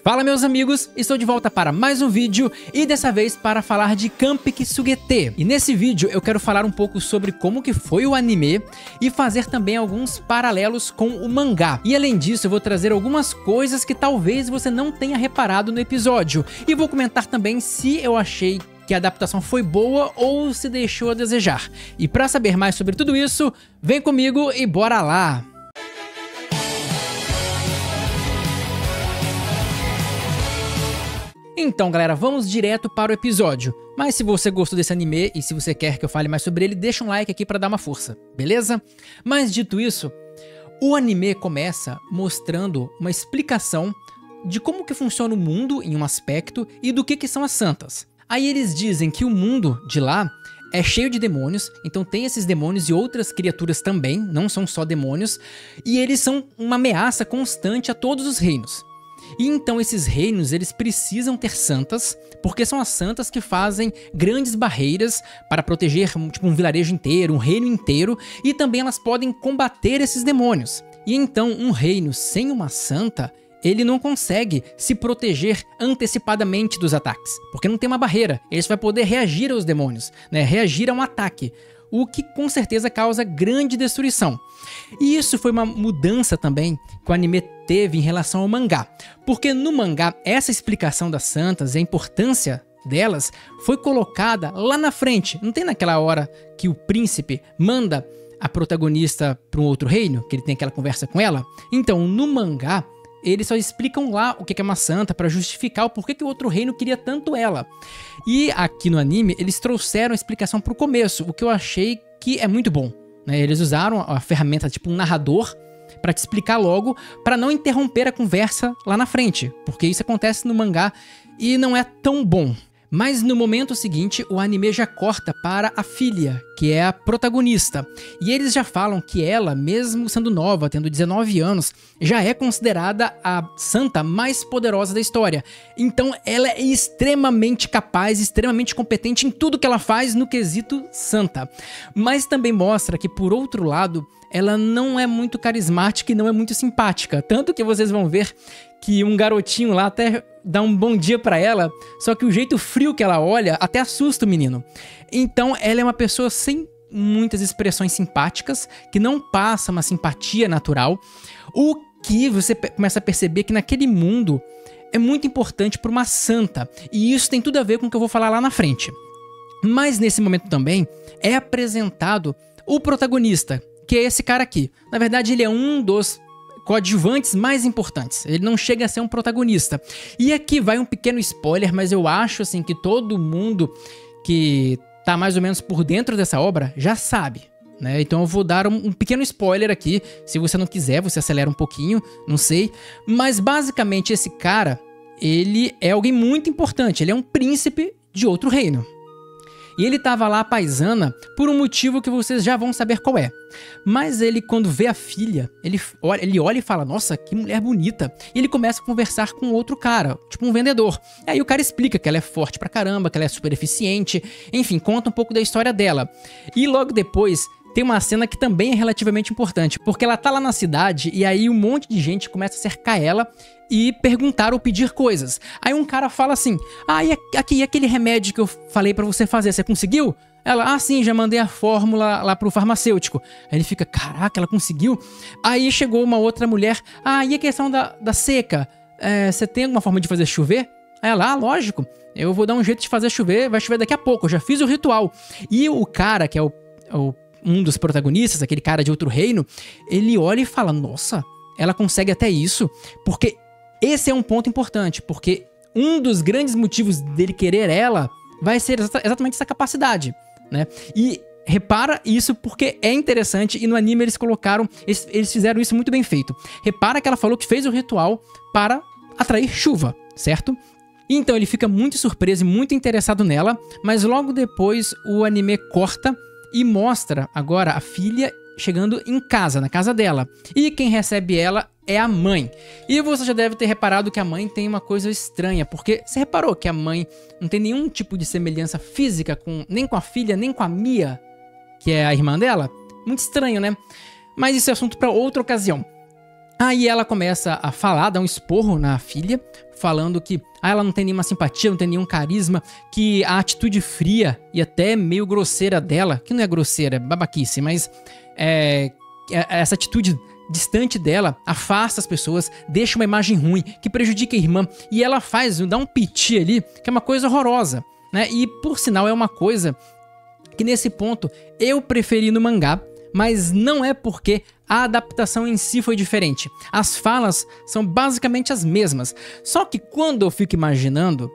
Fala meus amigos, estou de volta para mais um vídeo e dessa vez para falar de Kampi Kisuge-te. E nesse vídeo eu quero falar um pouco sobre como que foi o anime e fazer também alguns paralelos com o mangá. E além disso eu vou trazer algumas coisas que talvez você não tenha reparado no episódio. E vou comentar também se eu achei que a adaptação foi boa ou se deixou a desejar. E para saber mais sobre tudo isso, vem comigo e bora lá! Então galera, vamos direto para o episódio, mas se você gostou desse anime e se você quer que eu fale mais sobre ele, deixa um like aqui para dar uma força, beleza? Mas dito isso, o anime começa mostrando uma explicação de como que funciona o mundo em um aspecto e do que são as santas. Aí eles dizem que o mundo de lá é cheio de demônios, então tem esses demônios e outras criaturas também, não são só demônios, e eles são uma ameaça constante a todos os reinos. E então esses reinos, eles precisam ter santas, porque são as santas que fazem grandes barreiras para proteger tipo um vilarejo inteiro, um reino inteiro, e também elas podem combater esses demônios. E então um reino sem uma santa, ele não consegue se proteger antecipadamente dos ataques, porque não tem uma barreira, ele só vai poder reagir aos demônios, né? Reagir a um ataque, o que com certeza causa grande destruição. E isso foi uma mudança também que o anime teve em relação ao mangá, porque no mangá essa explicação das santas e a importância delas foi colocada lá na frente. Não tem naquela hora que o príncipe manda a protagonista para um outro reino, que ele tem aquela conversa com ela? Então no mangá eles só explicam lá o que é uma santa para justificar o porquê que o outro reino queria tanto ela. E aqui no anime eles trouxeram a explicação para o começo, o que eu achei que é muito bom, né? Eles usaram a ferramenta tipo um narrador para te explicar logo, para não interromper a conversa lá na frente, porque isso acontece no mangá e não é tão bom. Mas no momento seguinte, o anime já corta para a filha, que é a protagonista. E eles já falam que ela, mesmo sendo nova, tendo 19 anos, já é considerada a santa mais poderosa da história. Então ela é extremamente capaz, extremamente competente em tudo que ela faz no quesito santa. Mas também mostra que, por outro lado, ela não é muito carismática e não é muito simpática. Tanto que vocês vão ver que um garotinho lá até dá um bom dia pra ela, só que o jeito frio que ela olha até assusta o menino. Então ela é uma pessoa sem muitas expressões simpáticas, que não passa uma simpatia natural, o que você começa a perceber que naquele mundo é muito importante para uma santa, e isso tem tudo a ver com o que eu vou falar lá na frente. Mas nesse momento também é apresentado o protagonista, que é esse cara aqui. Na verdade ele é um dos coadjuvantes mais importantes, ele não chega a ser um protagonista. E aqui vai um pequeno spoiler, mas eu acho assim que todo mundo que tá mais ou menos por dentro dessa obra já sabe, né? Então eu vou dar um pequeno spoiler aqui, se você não quiser, você acelera um pouquinho, não sei. Mas basicamente esse cara, ele é alguém muito importante, ele é um príncipe de outro reino. E ele tava lá à paisana por um motivo que vocês já vão saber qual é. Mas ele, quando vê a filha, ele olha e fala, nossa, que mulher bonita. E ele começa a conversar com outro cara, tipo um vendedor. E aí o cara explica que ela é forte pra caramba, que ela é super eficiente. Enfim, conta um pouco da história dela. E logo depois tem uma cena que também é relativamente importante, porque ela tá lá na cidade e aí um monte de gente começa a cercar ela e perguntar ou pedir coisas. Aí um cara fala assim, e aquele remédio que eu falei pra você fazer, você conseguiu? Ela, sim, já mandei a fórmula lá pro farmacêutico. Aí ele fica, caraca, ela conseguiu? Aí chegou uma outra mulher, e a questão da seca? Você tem alguma forma de fazer chover? Aí ela, lógico, eu vou dar um jeito de fazer chover, vai chover daqui a pouco, eu já fiz o ritual. E o cara, que é um dos protagonistas, aquele cara de outro reino, ele olha e fala, nossa, ela consegue até isso, porque esse é um ponto importante, porque um dos grandes motivos dele querer ela vai ser exatamente essa capacidade, né? E repara isso porque é interessante e no anime eles fizeram isso muito bem feito. Repara que ela falou que fez o ritual para atrair chuva, certo? Então ele fica muito surpreso e muito interessado nela, mas logo depois o anime corta e mostra agora a filha chegando em casa, na casa dela. E quem recebe ela é a mãe. E você já deve ter reparado que a mãe tem uma coisa estranha, porque você reparou que a mãe não tem nenhum tipo de semelhança física nem com a filha, nem com a Mia, que é a irmã dela? Muito estranho, né? Mas isso é assunto para outra ocasião. Aí ela começa a falar, dá um esporro na filha, falando que ela não tem nenhuma simpatia, não tem nenhum carisma, que a atitude fria e até meio grosseira dela, que não é grosseira, é babaquice, mas essa atitude distante dela afasta as pessoas, deixa uma imagem ruim, que prejudica a irmã, e ela dá um piti ali, que é uma coisa horrorosa, né? E por sinal é uma coisa que nesse ponto eu preferi no mangá, mas não é porque a adaptação em si foi diferente. As falas são basicamente as mesmas. Só que quando eu fico imaginando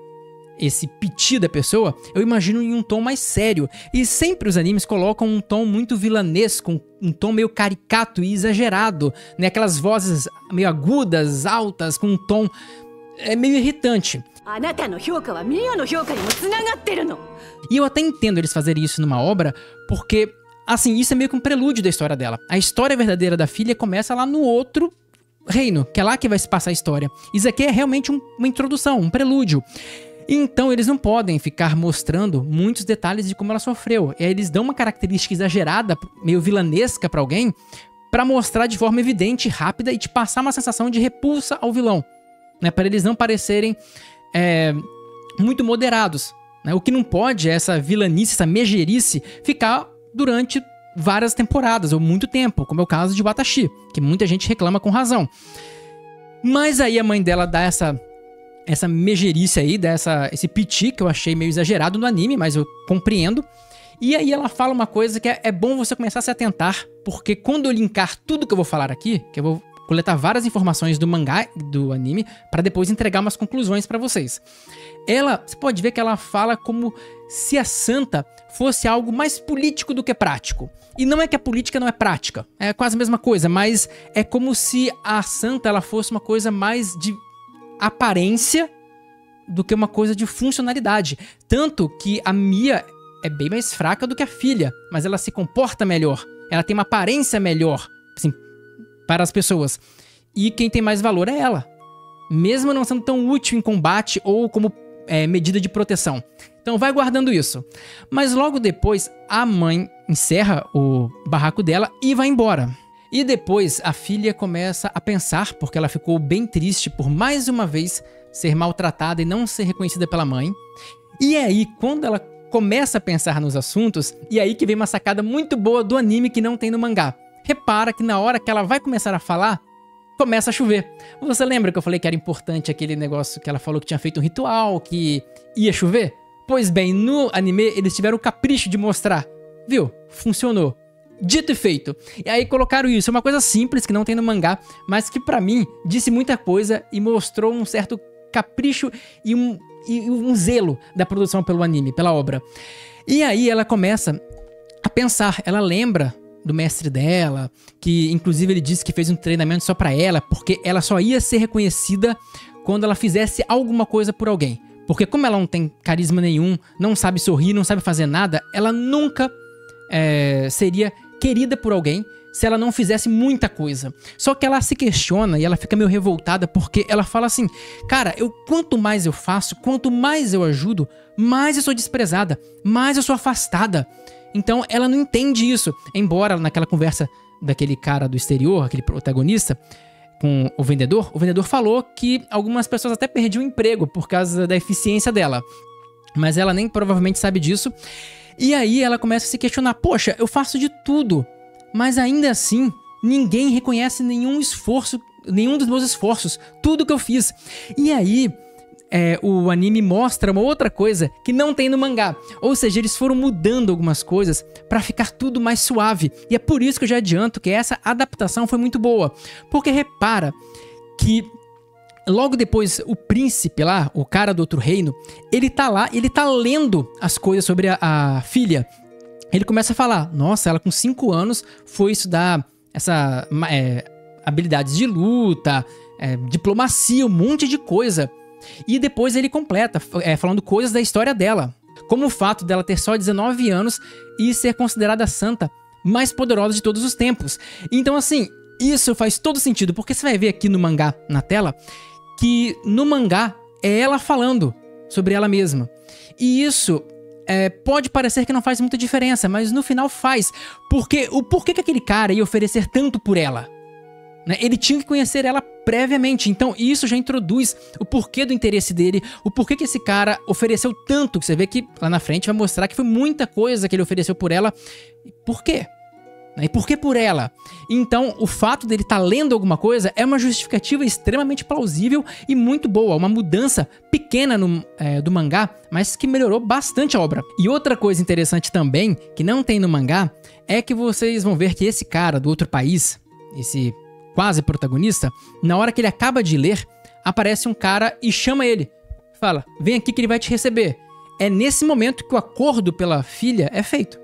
esse piti da pessoa, eu imagino em um tom mais sério. E sempre os animes colocam um tom muito vilanesco, um tom meio caricato e exagerado, né? Aquelas vozes meio agudas, altas, com um tom meio irritante. E eu até entendo eles fazerem isso numa obra, porque assim, isso é meio que um prelúdio da história dela. A história verdadeira da filha começa lá no outro reino, que é lá que vai se passar a história. Isso aqui é realmente uma introdução, um prelúdio. Então eles não podem ficar mostrando muitos detalhes de como ela sofreu. E aí eles dão uma característica exagerada, meio vilanesca pra alguém, pra mostrar de forma evidente, rápida e te passar uma sensação de repulsa ao vilão, né? Para eles não parecerem muito moderados, né? O que não pode é essa vilanice, essa megerice ficar durante várias temporadas ou muito tempo, como é o caso de Watashi, que muita gente reclama com razão. Mas aí a mãe dela dá essa megerice aí, dá esse piti que eu achei meio exagerado no anime, mas eu compreendo. E aí ela fala uma coisa que é bom você começar a se atentar, porque quando eu linkar tudo que eu vou falar aqui, que eu vou coletar várias informações do mangá e do anime, para depois entregar umas conclusões para vocês. Você pode ver que ela fala como se a santa fosse algo mais político do que prático. E não é que a política não é prática, é quase a mesma coisa, mas é como se a santa ela fosse uma coisa mais de aparência do que uma coisa de funcionalidade. Tanto que a Mia é bem mais fraca do que a filha, mas ela se comporta melhor, ela tem uma aparência melhor, assim, para as pessoas. E quem tem mais valor é ela, mesmo não sendo tão útil em combate ou como medida de proteção. Então vai guardando isso. Mas logo depois a mãe encerra o barraco dela e vai embora. E depois a filha começa a pensar, porque ela ficou bem triste por mais uma vez ser maltratada e não ser reconhecida pela mãe. E aí, quando ela começa a pensar nos assuntos, e aí que vem uma sacada muito boa do anime que não tem no mangá. Repara que na hora que ela vai começar a falar, começa a chover. Você lembra que eu falei que era importante aquele negócio que ela falou que tinha feito um ritual, que ia chover? Pois bem, no anime eles tiveram o capricho de mostrar. Viu? Funcionou. Dito e feito. E aí colocaram isso. É uma coisa simples que não tem no mangá, mas que pra mim disse muita coisa e mostrou um certo capricho e um zelo da produção pelo anime, pela obra. E aí ela começa a pensar. Ela lembra do mestre dela, que inclusive ele disse que fez um treinamento só pra ela, porque ela só ia ser reconhecida quando ela fizesse alguma coisa por alguém. Porque como ela não tem carisma nenhum, não sabe sorrir, não sabe fazer nada, ela nunca seria querida por alguém se ela não fizesse muita coisa. Só que ela se questiona e ela fica meio revoltada porque ela fala assim, cara, quanto mais eu faço, quanto mais eu ajudo, mais eu sou desprezada, mais eu sou afastada. Então ela não entende isso, embora naquela conversa daquele cara do exterior, aquele protagonista, com o vendedor falou que algumas pessoas até perdiam o emprego por causa da eficiência dela. Mas ela nem provavelmente sabe disso. E aí ela começa a se questionar, poxa, eu faço de tudo, mas ainda assim ninguém reconhece nenhum esforço, nenhum dos meus esforços, tudo que eu fiz. E aí o anime mostra uma outra coisa que não tem no mangá. Ou seja, eles foram mudando algumas coisas pra ficar tudo mais suave. E é por isso que eu já adianto que essa adaptação foi muito boa. Porque repara que logo depois o príncipe lá, o cara do outro reino, ele tá lá, ele tá lendo as coisas sobre a filha. Ele começa a falar, nossa, ela com 5 anos foi estudar habilidades de luta, diplomacia, um monte de coisa. E depois ele completa, falando coisas da história dela. Como o fato dela ter só 19 anos e ser considerada a santa mais poderosa de todos os tempos. Então assim, isso faz todo sentido, porque você vai ver aqui no mangá, na tela, que no mangá é ela falando sobre ela mesma. E isso pode parecer que não faz muita diferença, mas no final faz. Porque o porquê que aquele cara ia oferecer tanto por ela? né? Ele tinha que conhecer ela previamente, então isso já introduz o porquê do interesse dele, o porquê que esse cara ofereceu tanto, que você vê que lá na frente vai mostrar que foi muita coisa que ele ofereceu por ela. Por quê? E por que por ela? Então, o fato dele estar lendo alguma coisa é uma justificativa extremamente plausível e muito boa, uma mudança pequena do mangá, mas que melhorou bastante a obra. E outra coisa interessante também, que não tem no mangá, é que vocês vão ver que esse cara do outro país, esse quase protagonista, na hora que ele acaba de ler, aparece um cara e chama ele. Fala, vem aqui que ele vai te receber. É nesse momento que o acordo pela filha é feito.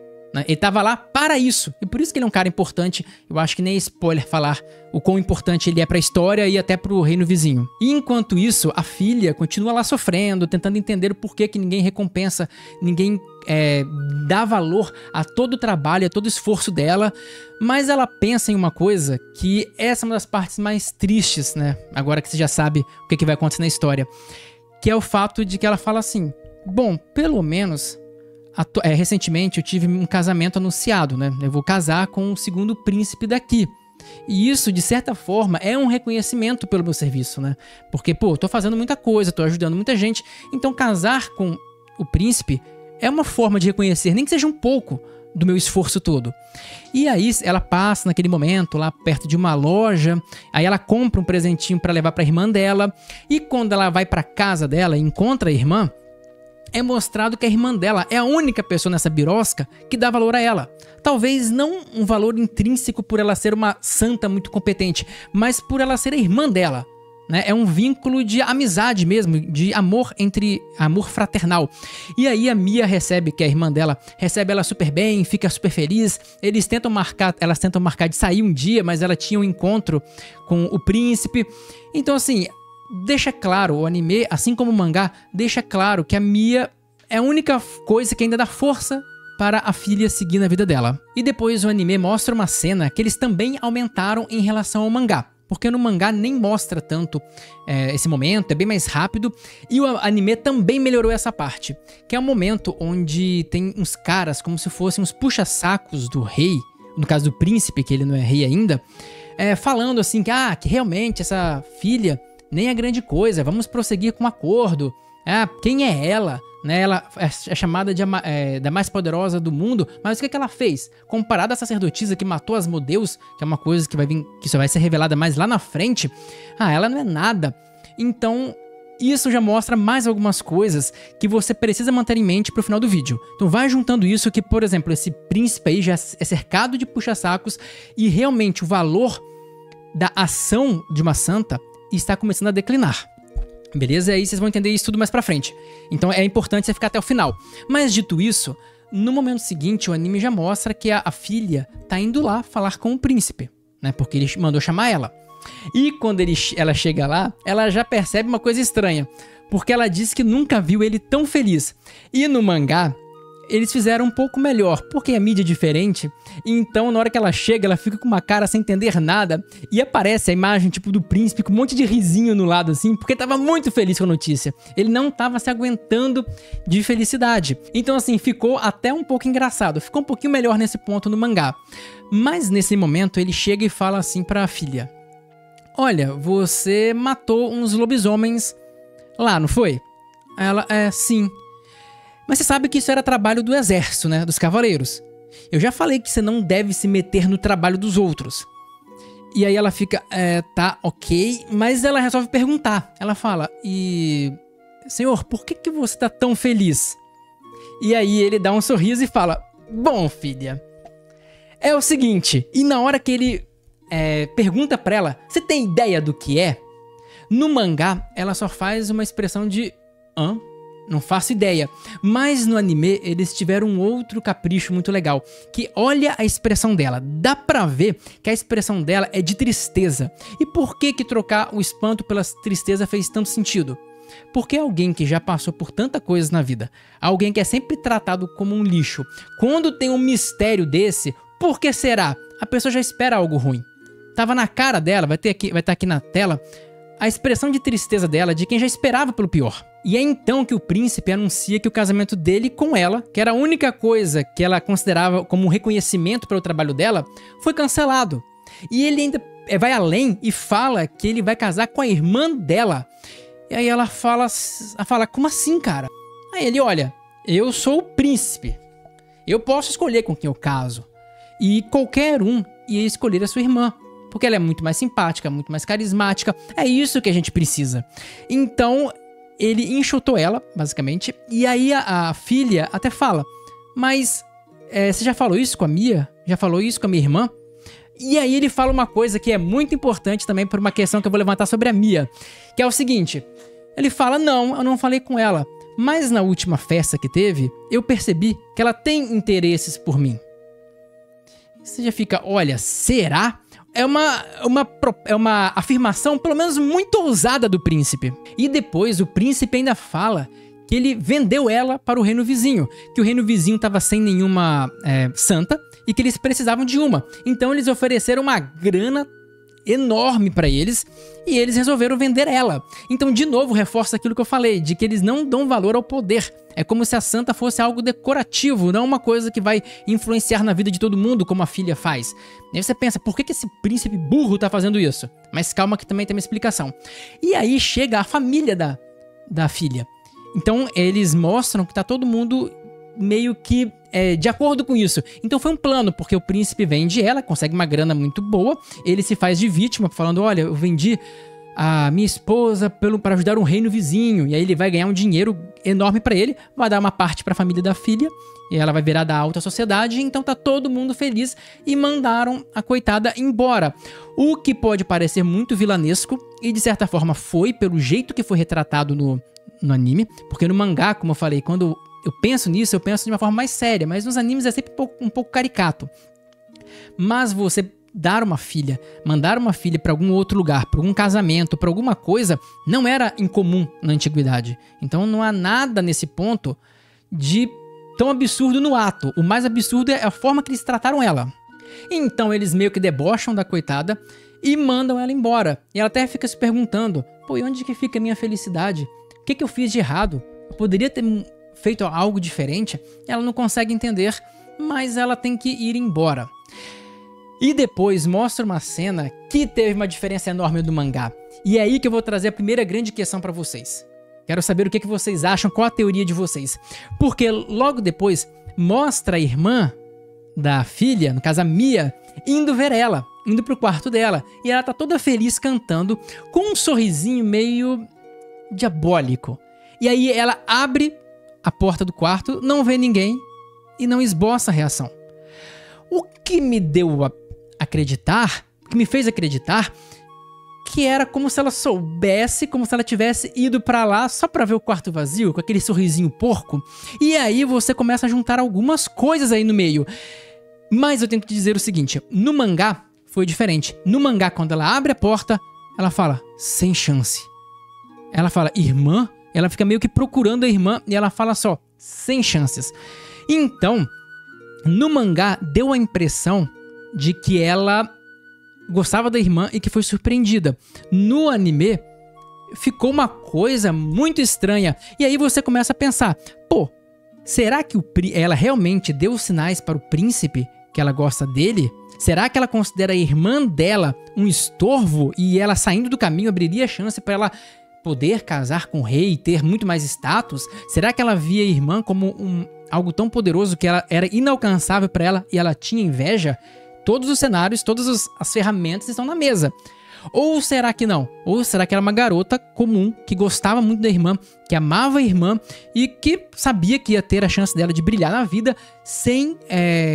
Ele tava lá para isso, e por isso que ele é um cara importante. Eu acho que nem é spoiler falar o quão importante ele é pra história e até pro reino vizinho. E enquanto isso, a filha continua lá sofrendo, tentando entender o porquê que ninguém recompensa, ninguém dá valor a todo o trabalho, a todo o esforço dela. Mas ela pensa em uma coisa que essa é uma das partes mais tristes, né? Agora que você já sabe o que vai acontecer na história. Que é o fato de que ela fala assim, bom, pelo menos... recentemente eu tive um casamento anunciado, né? Eu vou casar com o segundo príncipe daqui. E isso, de certa forma, é um reconhecimento pelo meu serviço, né? Porque, pô, tô fazendo muita coisa, tô ajudando muita gente. Então, casar com o príncipe é uma forma de reconhecer, nem que seja um pouco, do meu esforço todo. E aí, ela passa naquele momento lá perto de uma loja, aí ela compra um presentinho pra levar pra irmã dela. E quando ela vai pra casa dela e encontra a irmã, é mostrado que a irmã dela é a única pessoa nessa birosca que dá valor a ela. Talvez não um valor intrínseco por ela ser uma santa muito competente, mas por ela ser a irmã dela, né? É um vínculo de amizade mesmo, de amor amor fraternal. E aí a Mia recebe, que é a irmã dela, recebe ela super bem, fica super feliz. Elas tentam marcar de sair um dia, mas ela tinha um encontro com o príncipe. Então assim, deixa claro, o anime, assim como o mangá, deixa claro que a Mia é a única coisa que ainda dá força para a filha seguir na vida dela. E depois o anime mostra uma cena que eles também aumentaram em relação ao mangá. Porque no mangá nem mostra tanto esse momento, é bem mais rápido. E o anime também melhorou essa parte. Que é um momento onde tem uns caras como se fossem uns puxa-sacos do rei, no caso do príncipe, que ele não é rei ainda, falando assim que realmente essa filha nem é grande coisa, vamos prosseguir com um acordo. Quem é ela? Né? Ela é chamada da mais poderosa do mundo, mas o que ela fez? Comparada à sacerdotisa que matou Asmodeus, que é uma coisa que só vai ser revelada mais lá na frente, ela não é nada. Então, isso já mostra mais algumas coisas que você precisa manter em mente pro final do vídeo. Então vai juntando isso que, por exemplo, esse príncipe aí já é cercado de puxa-sacos e realmente o valor da ação de uma santa está começando a declinar. Beleza? E aí vocês vão entender isso tudo mais pra frente. Então é importante você ficar até o final. Mas dito isso, no momento seguinte o anime já mostra que a filha tá indo lá falar com o príncipe, né? Porque ele mandou chamar ela. E quando ela chega lá, ela já percebe uma coisa estranha. Porque ela diz que nunca viu ele tão feliz. E no mangá, eles fizeram um pouco melhor, porque a mídia é diferente. Então, na hora que ela chega, ela fica com uma cara sem entender nada. E aparece a imagem, tipo, do príncipe com um monte de risinho no lado, assim, porque tava muito feliz com a notícia. Ele não tava se aguentando de felicidade. Então, assim, ficou até um pouco engraçado. Ficou um pouquinho melhor nesse ponto no mangá. Mas, nesse momento, ele chega e fala assim pra filha: olha, você matou uns lobisomens lá, não foi? Ela, sim. Mas você sabe que isso era trabalho do exército, né? Dos cavaleiros. Eu já falei que você não deve se meter no trabalho dos outros. E aí ela fica, tá, ok. Mas ela resolve perguntar. Ela fala, senhor, por que você tá tão feliz? E aí ele dá um sorriso e fala, bom, filha, é o seguinte. E na hora que ele pergunta pra ela, você tem ideia do que é? No mangá, ela só faz uma expressão de, não faço ideia. Mas no anime, eles tiveram um outro capricho muito legal. Que olha a expressão dela. Dá pra ver que a expressão dela é de tristeza. E por que trocar o espanto pela tristeza fez tanto sentido? Porque alguém que já passou por tanta coisa na vida, alguém que é sempre tratado como um lixo, quando tem um mistério desse, por que será? A pessoa já espera algo ruim. Tava na cara dela, vai estar aqui na tela, a expressão de tristeza dela, de quem já esperava pelo pior. E é então que o príncipe anuncia que o casamento dele com ela, que era a única coisa que ela considerava como um reconhecimento pelo trabalho dela, foi cancelado. E ele ainda vai além e fala que ele vai casar com a irmã dela. E aí ela fala, como assim, cara? Aí ele, olha, eu sou o príncipe. Eu posso escolher com quem eu caso. E qualquer um ia escolher a sua irmã. Porque ela é muito mais simpática, muito mais carismática. É isso que a gente precisa. Então, ele enxotou ela, basicamente. E aí a filha até fala, mas você já falou isso com a Mia? Já falou isso com a minha irmã? E aí ele fala uma coisa que é muito importante também por uma questão que eu vou levantar sobre a Mia. Que é o seguinte, ele fala, não, eu não falei com ela. Mas na última festa que teve, eu percebi que ela tem interesses por mim. Você já fica, olha, será? É uma afirmação, pelo menos muito ousada do príncipe. E depois o príncipe ainda fala que ele vendeu ela para o reino vizinho. Que o reino vizinho estava sem nenhuma santa e que eles precisavam de uma. Então eles ofereceram uma grana enorme para eles e eles resolveram vender ela. Então, de novo, reforça aquilo que eu falei, de que eles não dão valor ao poder. É como se a santa fosse algo decorativo, não uma coisa que vai influenciar na vida de todo mundo, como a filha faz. E aí você pensa, por que esse príncipe burro tá fazendo isso? Mas calma que também tem uma explicação. E aí chega a família da filha. Então, eles mostram que tá todo mundo meio que de acordo com isso. Então foi um plano, porque o príncipe vende ela, consegue uma grana muito boa, ele se faz de vítima, falando, olha, eu vendi a minha esposa para ajudar um reino vizinho, e aí ele vai ganhar um dinheiro enorme para ele, vai dar uma parte para a família da filha, e ela vai virar da alta sociedade, então tá todo mundo feliz, e mandaram a coitada embora. O que pode parecer muito vilanesco, e de certa forma foi, pelo jeito que foi retratado no anime, porque no mangá, como eu falei, quando eu penso nisso, eu penso de uma forma mais séria, mas nos animes é sempre um pouco caricato. Mas você mandar uma filha para algum outro lugar, para algum casamento, para alguma coisa, não era incomum na antiguidade. Então não há nada nesse ponto de tão absurdo no ato. O mais absurdo é a forma que eles trataram ela. Então eles meio que debocham da coitada e mandam ela embora. E ela até fica se perguntando, pô, e onde que fica a minha felicidade? O que eu fiz de errado? Eu poderia ter feito algo diferente? Ela não consegue entender, mas ela tem que ir embora. E depois mostra uma cena que teve uma diferença enorme do mangá. E é aí que eu vou trazer a primeira grande questão pra vocês. Quero saber o que vocês acham, qual a teoria de vocês. Porque logo depois mostra a irmã da filha, no caso a Mia, indo ver ela, indo pro quarto dela. E ela tá toda feliz cantando, com um sorrisinho meio diabólico. E aí ela abre a porta do quarto, não vê ninguém e não esboça a reação. O que me deu a acreditar, o que me fez acreditar, que era como se ela soubesse, como se ela tivesse ido pra lá só pra ver o quarto vazio, com aquele sorrisinho porco. E aí você começa a juntar algumas coisas aí no meio. Mas eu tenho que te dizer o seguinte, no mangá foi diferente. No mangá, quando ela abre a porta, ela fala, sem chance. Ela fala, irmã? Ela fica meio que procurando a irmã e ela fala só, sem chances. Então, no mangá, deu a impressão de que ela gostava da irmã e que foi surpreendida. No anime, ficou uma coisa muito estranha. E aí você começa a pensar, pô, será que ela realmente deu sinais para o príncipe que ela gosta dele? Será que ela considera a irmã dela um estorvo e ela saindo do caminho abriria chance para ela poder casar com o rei e ter muito mais status? Será que ela via a irmã como algo tão poderoso que ela era inalcançável para ela e ela tinha inveja? Todos os cenários, todas as ferramentas estão na mesa. Ou será que não? Ou será que ela é uma garota comum que gostava muito da irmã, que amava a irmã e que sabia que ia ter a chance dela de brilhar na vida sem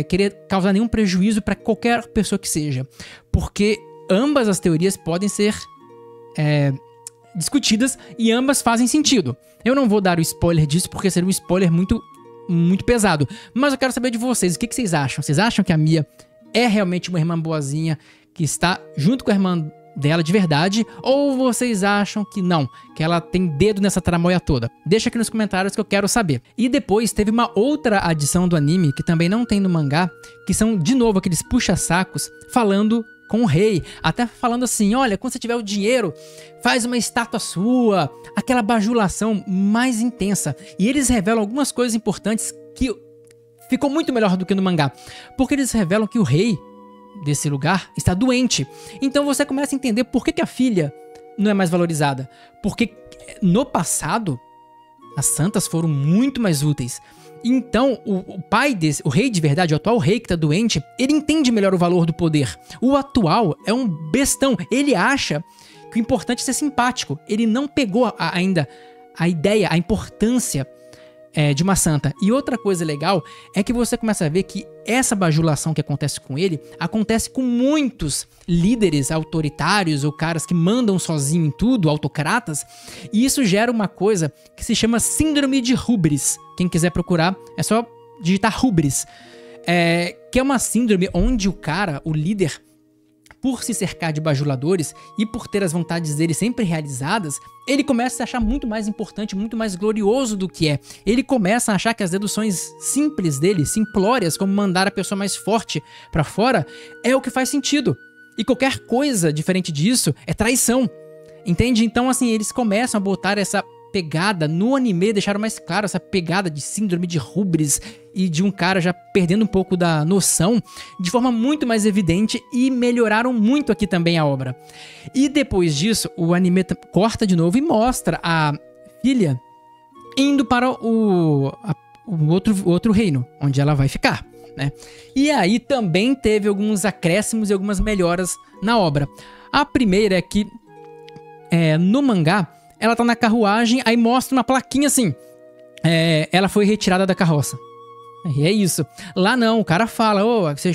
querer causar nenhum prejuízo para qualquer pessoa que seja? Porque ambas as teorias podem ser discutidas e ambas fazem sentido. Eu não vou dar o spoiler disso porque seria um spoiler muito, muito pesado. Mas eu quero saber de vocês, o que vocês acham? Vocês acham que a Mia é realmente uma irmã boazinha que está junto com a irmã dela de verdade? Ou vocês acham que não, que ela tem dedo nessa tramóia toda? Deixa aqui nos comentários que eu quero saber. E depois teve uma outra adição do anime que também não tem no mangá, que são de novo aqueles puxa-sacos falando com o rei, até falando assim, olha, quando você tiver o dinheiro, faz uma estátua sua, aquela bajulação mais intensa. E eles revelam algumas coisas importantes que ficou muito melhor do que no mangá, porque eles revelam que o rei desse lugar está doente. Então você começa a entender por que a filha não é mais valorizada. Porque no passado, as santas foram muito mais úteis. Então, o pai desse, o rei de verdade, o atual rei que tá doente, ele entende melhor o valor do poder. O atual é um bestão. Ele acha que o importante é ser simpático. Ele não pegou ainda a ideia, a importância de uma santa. E outra coisa legal é que você começa a ver que essa bajulação que acontece com ele, acontece com muitos líderes autoritários ou caras que mandam sozinho em tudo, autocratas, e isso gera uma coisa que se chama síndrome de hubris. Quem quiser procurar, é só digitar hubris. Que é uma síndrome onde o cara, o líder, por se cercar de bajuladores e por ter as vontades dele sempre realizadas, ele começa a se achar muito mais importante, muito mais glorioso do que é. Ele começa a achar que as deduções simples dele, simplórias, como mandar a pessoa mais forte pra fora, é o que faz sentido. E qualquer coisa diferente disso é traição. Entende? Então, assim, eles começam a botar essa pegada no anime, deixaram mais claro essa pegada de síndrome de hubris e de um cara já perdendo um pouco da noção de forma muito mais evidente, e melhoraram muito aqui também a obra. E depois disso, o anime corta de novo e mostra a filha indo para o outro reino, onde ela vai ficar, né? E aí também teve alguns acréscimos e algumas melhoras na obra. A primeira é que no mangá, ela tá na carruagem, aí mostra uma plaquinha assim, ela foi retirada da carroça. E é isso. Lá não, o cara fala,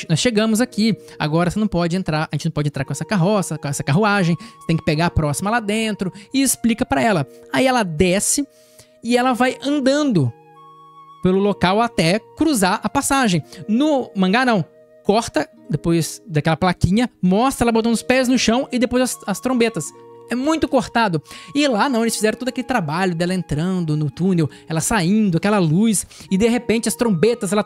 nós chegamos aqui, agora você não pode entrar, a gente não pode entrar com essa carroça, com essa carruagem, você tem que pegar a próxima lá dentro, e explica pra ela. Aí ela desce e ela vai andando pelo local até cruzar a passagem. No mangá não, corta, depois daquela plaquinha, mostra ela botando os pés no chão e depois as trombetas. É muito cortado. E lá não, eles fizeram todo aquele trabalho dela entrando no túnel, ela saindo, aquela luz, e de repente as trombetas ela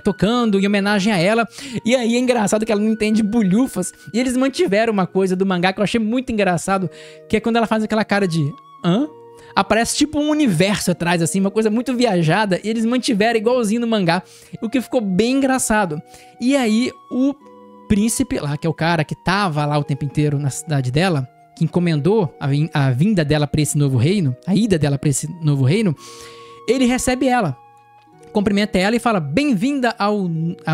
tocando em homenagem a ela. E aí é engraçado que ela não entende bulhufas. E eles mantiveram uma coisa do mangá que eu achei muito engraçado, que é quando ela faz aquela cara de hã? Aparece tipo um universo atrás, assim, uma coisa muito viajada, e eles mantiveram igualzinho no mangá, o que ficou bem engraçado. E aí o príncipe lá, que é o cara que tava lá o tempo inteiro na cidade dela, que encomendou a vinda dela para esse novo reino, a ida dela para esse novo reino, ele recebe ela, cumprimenta ela e fala, bem-vinda ao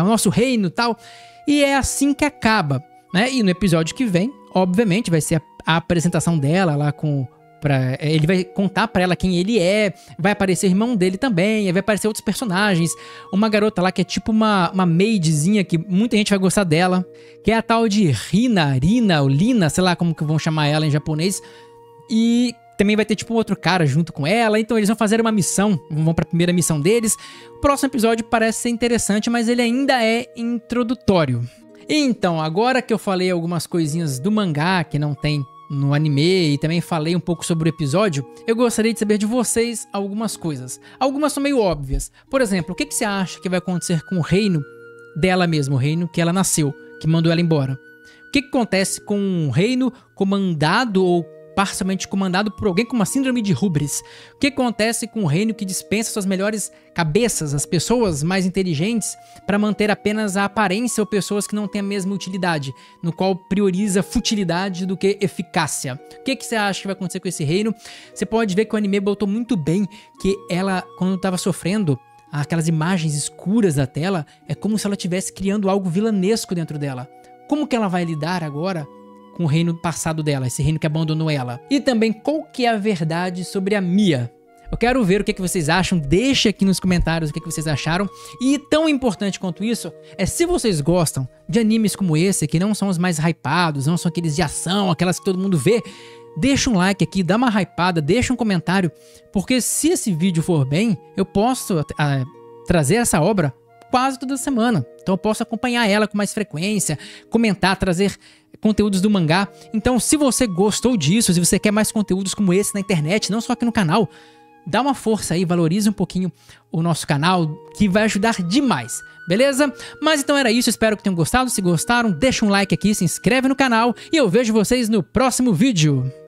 nosso reino e tal, e é assim que acaba, né? E no episódio que vem, obviamente, vai ser a apresentação dela lá ele vai contar pra ela quem ele é, vai aparecer o irmão dele também, vai aparecer outros personagens, uma garota lá que é tipo uma maidzinha que muita gente vai gostar dela, que é a tal de Rina ou Lina, sei lá como que vão chamar ela em japonês, e também vai ter tipo outro cara junto com ela, então eles vão fazer uma missão, vão pra primeira missão deles. O próximo episódio parece ser interessante, mas ele ainda é introdutório. Então, agora que eu falei algumas coisinhas do mangá que não tem no anime e também falei um pouco sobre o episódio, eu gostaria de saber de vocês algumas coisas. Algumas são meio óbvias. Por exemplo, o que você acha que vai acontecer com o reino dela mesma, o reino que ela nasceu, que mandou ela embora? O que acontece com um reino comandado ou parcialmente comandado por alguém com uma síndrome de hubris? O que acontece com um reino que dispensa suas melhores cabeças, as pessoas mais inteligentes, para manter apenas a aparência ou pessoas que não têm a mesma utilidade, no qual prioriza futilidade do que eficácia? O que você acha que vai acontecer com esse reino? Você pode ver que o anime botou muito bem que ela, quando estava sofrendo, aquelas imagens escuras da tela, é como se ela estivesse criando algo vilanesco dentro dela. Como que ela vai lidar agora com o reino passado dela, esse reino que abandonou ela? E também, qual que é a verdade sobre a Mia? Eu quero ver o que vocês acham, deixa aqui nos comentários o que vocês acharam. E tão importante quanto isso, é se vocês gostam de animes como esse, que não são os mais hypados, não são aqueles de ação, aquelas que todo mundo vê, deixa um like aqui, dá uma hypada, deixa um comentário, porque se esse vídeo for bem, eu posso trazer essa obra quase toda semana. Então eu posso acompanhar ela com mais frequência, comentar, trazer conteúdos do mangá. Então, se você gostou disso, se você quer mais conteúdos como esse na internet, não só aqui no canal, dá uma força aí, valorize um pouquinho o nosso canal, que vai ajudar demais, beleza? Mas então era isso, espero que tenham gostado. Se gostaram, deixa um like aqui, se inscreve no canal e eu vejo vocês no próximo vídeo.